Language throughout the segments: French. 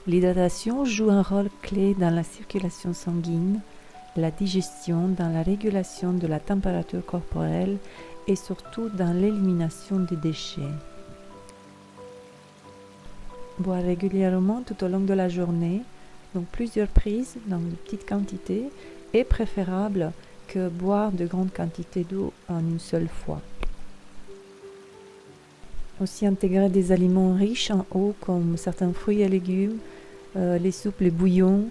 L'hydratation joue un rôle clé dans la circulation sanguine, la digestion, dans la régulation de la température corporelle et surtout dans l'élimination des déchets. Boire régulièrement tout au long de la journée, donc plusieurs prises dans de petites quantités, est préférable que boire de grandes quantités d'eau en une seule fois. Aussi intégrer des aliments riches en eau comme certains fruits et légumes, les soupes, les bouillons,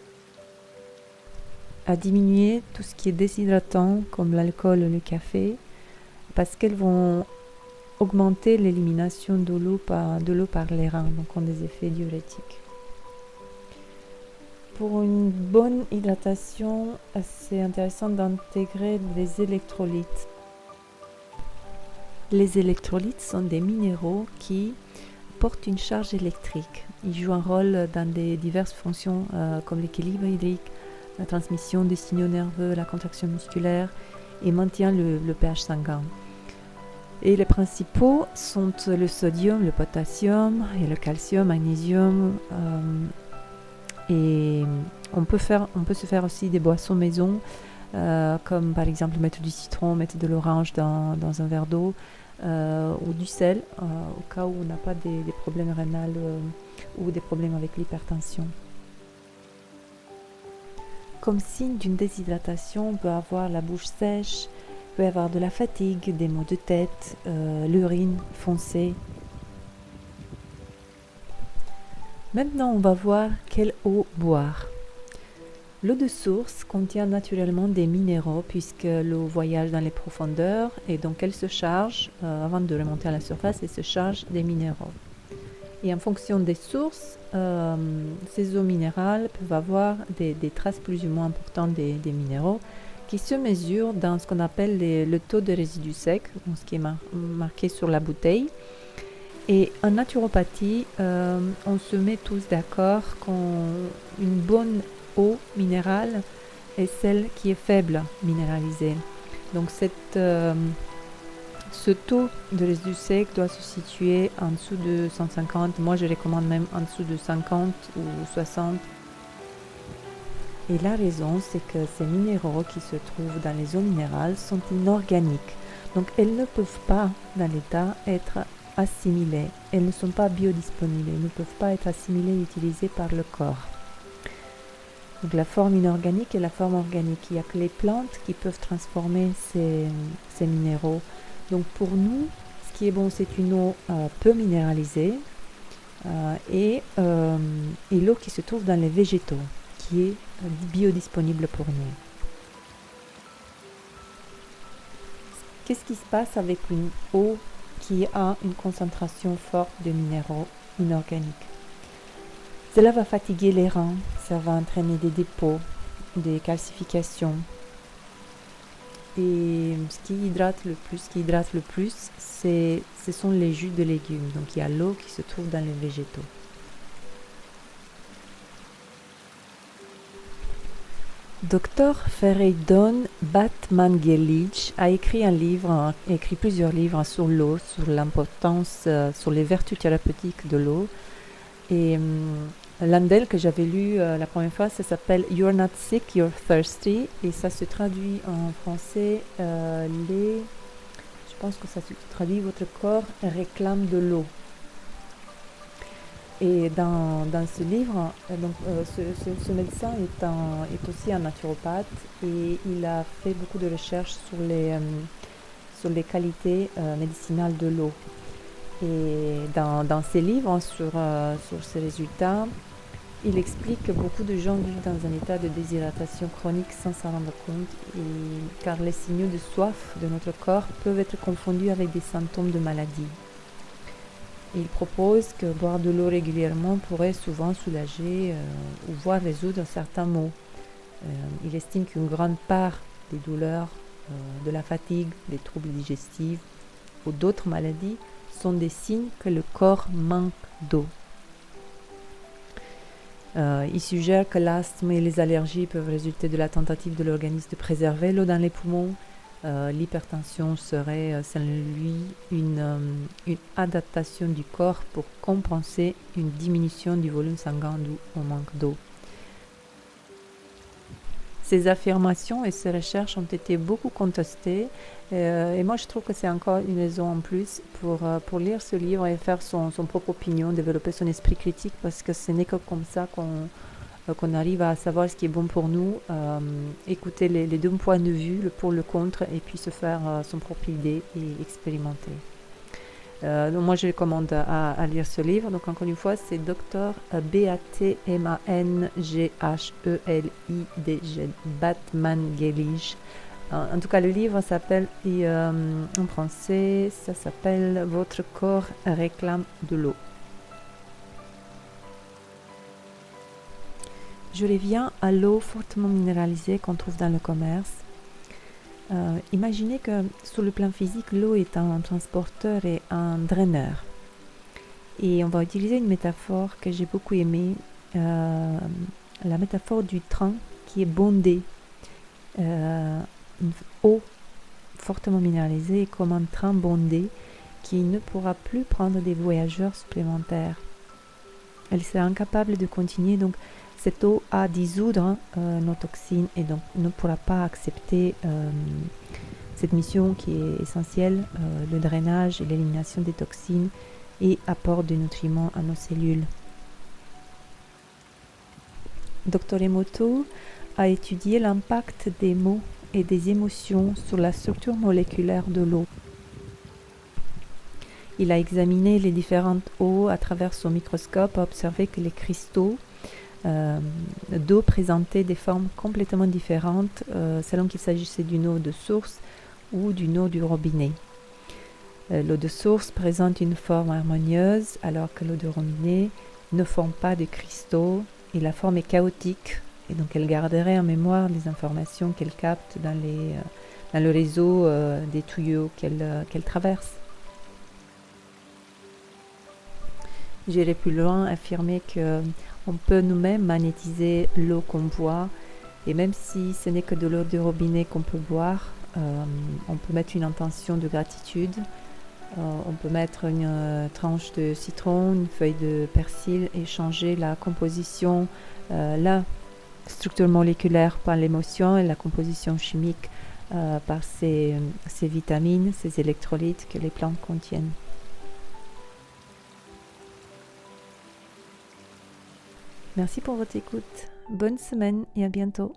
à diminuer tout ce qui est déshydratant comme l'alcool ou le café parce qu'elles vont augmenter l'élimination de l'eau par les reins, donc ont des effets diurétiques. Pour une bonne hydratation, c'est intéressant d'intégrer des électrolytes. Les électrolytes sont des minéraux qui portent une charge électrique. Ils jouent un rôle dans des diverses fonctions comme l'équilibre hydrique, la transmission des signaux nerveux, la contraction musculaire et maintient le pH sanguin. Et les principaux sont le sodium, le potassium et le calcium, magnésium. Et on peut se faire aussi des boissons maison, comme par exemple mettre du citron, mettre de l'orange dans un verre d'eau, ou du sel, au cas où on n'a pas des problèmes rénaux ou des problèmes avec l'hypertension. Comme signe d'une déshydratation, on peut avoir la bouche sèche, peut y avoir de la fatigue, des maux de tête, l'urine foncée. Maintenant, on va voir quelle eau boire. L'eau de source contient naturellement des minéraux puisque l'eau voyage dans les profondeurs et donc elle se charge, avant de remonter à la surface, elle se charge des minéraux. Et en fonction des sources, ces eaux minérales peuvent avoir des traces plus ou moins importantes des minéraux qui se mesurent dans ce qu'on appelle le taux de résidus secs, ce qui est marqué sur la bouteille. Et en naturopathie, on se met tous d'accord qu'une bonne eau minérale est celle qui est faible minéralisée. Donc ce taux de résidus secs doit se situer en dessous de 150. Moi, je recommande même en dessous de 50 ou 60. Et la raison, c'est que ces minéraux qui se trouvent dans les eaux minérales sont inorganiques. Donc, elles ne peuvent pas, dans l'état, être assimilées. Elles ne sont pas biodisponibles. Elles ne peuvent pas être assimilées et utilisées par le corps. Donc, la forme inorganique et la forme organique. Il n'y a que les plantes qui peuvent transformer ces minéraux. Donc, pour nous, ce qui est bon, c'est une eau peu minéralisée et l'eau qui se trouve dans les végétaux, qui est biodisponible pour nous. Qu'est-ce qui se passe avec une eau qui a une concentration forte de minéraux inorganiques? Cela va fatiguer les reins, ça va entraîner des dépôts, des calcifications. Et ce qui hydrate le plus, ce sont les jus de légumes. Donc il y a l'eau qui se trouve dans les végétaux. Dr Feridun Batmanghelidj a écrit plusieurs livres sur l'eau, sur l'importance, sur les vertus thérapeutiques de l'eau. Et l'un d'elles que j'avais lu la première fois, ça s'appelle You're Not Sick, You're Thirsty. Et ça se traduit en français, je pense que ça se traduit votre corps réclame de l'eau. Et dans ce livre, ce médecin est aussi un naturopathe et il a fait beaucoup de recherches sur les qualités médicinales de l'eau. Et dans ses livres sur ces résultats, il explique que beaucoup de gens vivent dans un état de déshydratation chronique sans s'en rendre compte, car les signaux de soif de notre corps peuvent être confondus avec des symptômes de maladie. Il propose que boire de l'eau régulièrement pourrait souvent soulager ou voire résoudre certains maux. Il estime qu'une grande part des douleurs, de la fatigue, des troubles digestifs ou d'autres maladies sont des signes que le corps manque d'eau. Il suggère que l'asthme et les allergies peuvent résulter de la tentative de l'organisme de préserver l'eau dans les poumons, L'hypertension serait, selon lui, une adaptation du corps pour compenser une diminution du volume sanguin dû au manque d'eau. Ces affirmations et ces recherches ont été beaucoup contestées et moi je trouve que c'est encore une raison en plus pour lire ce livre et faire son propre opinion, développer son esprit critique parce que ce n'est que comme ça qu'on arrive à savoir ce qui est bon pour nous, écouter les deux points de vue, le pour, le contre et puis se faire son propre idée et expérimenter. Donc moi je recommande à lire ce livre. Donc encore une fois c'est Dr Batmangelidg, Batmangelidg. En tout cas le livre s'appelle, en français ça s'appelle Votre corps réclame de l'eau. Je reviens à l'eau fortement minéralisée qu'on trouve dans le commerce. Imaginez que sur le plan physique, l'eau est un transporteur et un draineur. Et on va utiliser une métaphore que j'ai beaucoup aimée, la métaphore du train qui est bondé. Une eau fortement minéralisée est comme un train bondé qui ne pourra plus prendre des voyageurs supplémentaires. Elle sera incapable de continuer, donc cette eau à dissoudre nos toxines et donc ne pourra pas accepter cette mission qui est essentielle, le drainage et l'élimination des toxines et apport de nutriments à nos cellules. Dr Emoto a étudié l'impact des mots et des émotions sur la structure moléculaire de l'eau. Il a examiné les différentes eaux à travers son microscope, a observé que les cristaux d'eau présentaient des formes complètement différentes selon qu'il s'agissait d'une eau de source ou d'une eau du robinet. L'eau de source présente une forme harmonieuse alors que l'eau de robinet ne forme pas de cristaux et la forme est chaotique et donc elle garderait en mémoire les informations qu'elle capte dans le réseau des tuyaux qu'elle traverse. J'irai plus loin, affirmer qu'on peut nous-mêmes magnétiser l'eau qu'on boit et même si ce n'est que de l'eau de robinet qu'on peut boire, on peut mettre une intention de gratitude, on peut mettre une tranche de citron, une feuille de persil et changer la composition, la structure moléculaire par l'émotion et la composition chimique par ces vitamines, ces électrolytes que les plantes contiennent. Merci pour votre écoute. Bonne semaine et à bientôt.